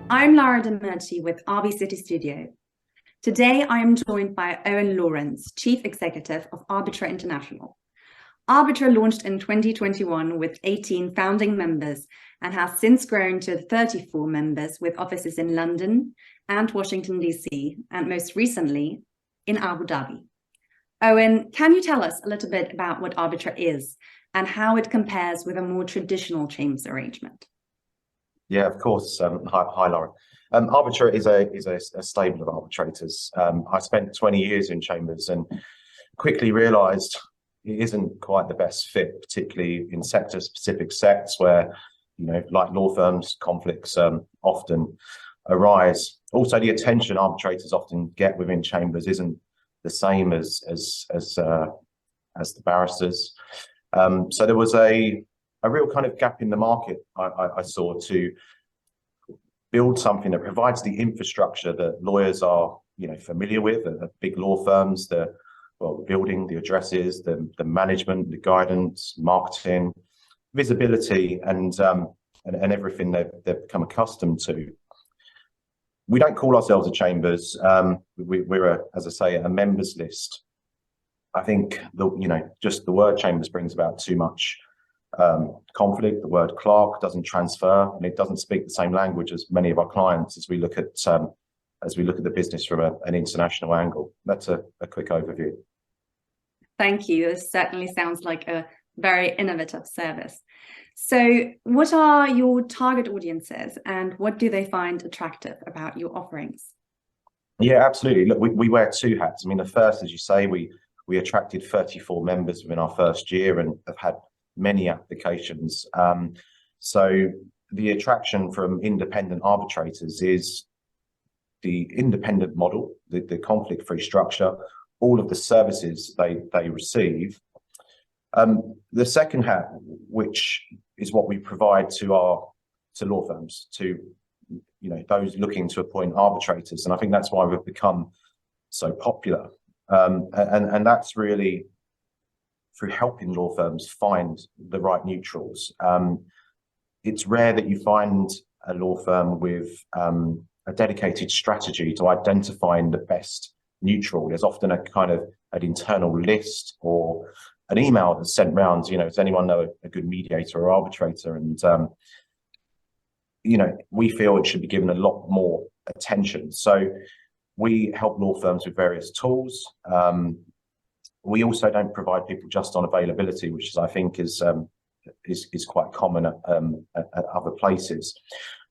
I'm Lara Demirci with ARBI.CITY Studio. Today, I am joined by Owen Lawrence, Chief Executive of Arbitra International. Arbitra launched in 2021 with 18 founding members and has since grown to 34 members with offices in London and Washington, D.C., and most recently in Abu Dhabi. Owen, can you tell us a little bit about what Arbitra is and how it compares with a more traditional chambers arrangement? Yeah, of course. Hi, Laura. Arbitra is a stable of arbitrators. I spent 20 years in chambers and quickly realised it isn't quite the best fit, particularly in sector-specific sects where, like law firms, conflicts often arise. Also, the attention arbitrators often get within chambers isn't the same as the barristers. So there was a real kind of gap in the market I saw to build something that provides the infrastructure that lawyers are familiar with, the big law firms, the building, the addresses, the management, the guidance, marketing, visibility, and everything they've become accustomed to. We don't call ourselves a chambers. We're as I say, a members list. I think just the word chambers brings about too much conflict. The word clerk doesn't transfer, and it doesn't speak the same language as many of our clients as we look at the business from an international angle. That's a quick overview. Thank you. This certainly sounds like a very innovative service. So what are your target audiences and what do they find attractive about your offerings? Yeah, absolutely. Look, we wear two hats. I mean, the first, as you say, we attracted 34 members within our first year and have had many applications. So the attraction from independent arbitrators is the independent model, the conflict-free structure, all of the services they receive. The second hat, which is what we provide to law firms, to those looking to appoint arbitrators, and I think that's why we've become so popular. And that's really through helping law firms find the right neutrals. It's rare that you find a law firm with a dedicated strategy to identifying the best neutral. There's often a kind of an internal list or an email that's sent round, does anyone know a good mediator or arbitrator? And, we feel it should be given a lot more attention. So we help law firms with various tools. We also don't provide people just on availability, which I think is quite common at other places.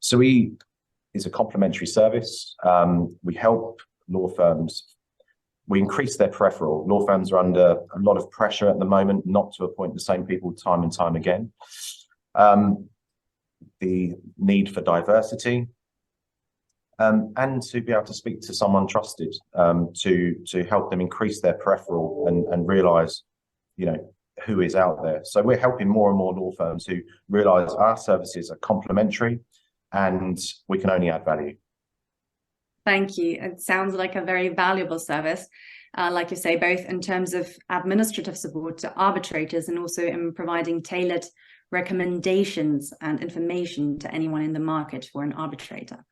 So it's a complementary service. We help law firms. We increase their peripheral. Law firms are under a lot of pressure at the moment not to appoint the same people time and time again. The need for diversity. And to be able to speak to someone trusted to help them increase their peripheral and realise, who is out there. So we're helping more and more law firms who realise our services are complementary and we can only add value. Thank you. It sounds like a very valuable service, like you say, both in terms of administrative support to arbitrators and also in providing tailored recommendations and information to anyone in the market for an arbitrator.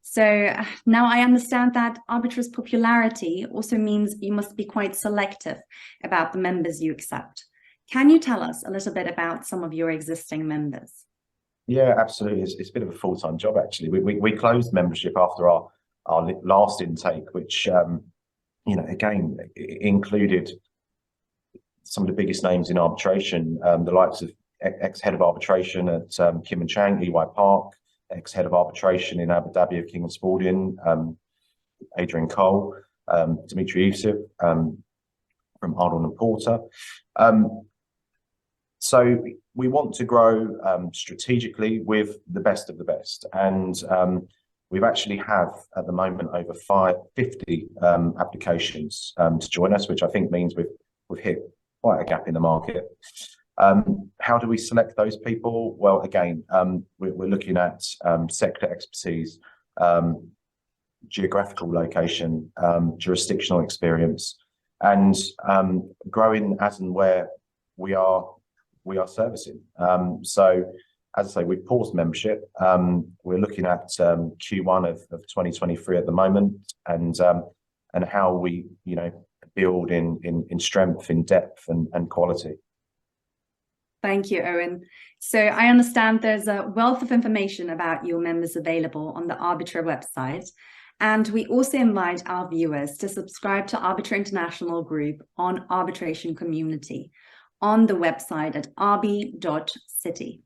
So now I understand that Arbitra's popularity also means you must be quite selective about the members you accept. Can you tell us a little bit about some of your existing members? Yeah, absolutely. It's a bit of a full-time job, actually. We closed membership after our last intake, which, again, included some of the biggest names in arbitration, the likes of ex-head of arbitration at Kim and Chang, EY Park, ex-head of arbitration in Abu Dhabi of King and Spalding, Adrian Cole, Dimitri Yusuf from Arnold and Porter. So we want to grow strategically with the best of the best, and we've actually have at the moment over 50 applications to join us, which I think means we've hit quite a gap in the market. How do we select those people? Well, again, we're looking at sector expertise, geographical location, jurisdictional experience, and growing as and where we are servicing. So as I say, we've paused membership. We're looking at Q1 of 2023 at the moment, and how we, build in strength, in depth, and quality. Thank you, Owen. So I understand there's a wealth of information about your members available on the Arbitra website. And we also invite our viewers to subscribe to Arbitra International Group on Arbitration Community on the website at arbi.city.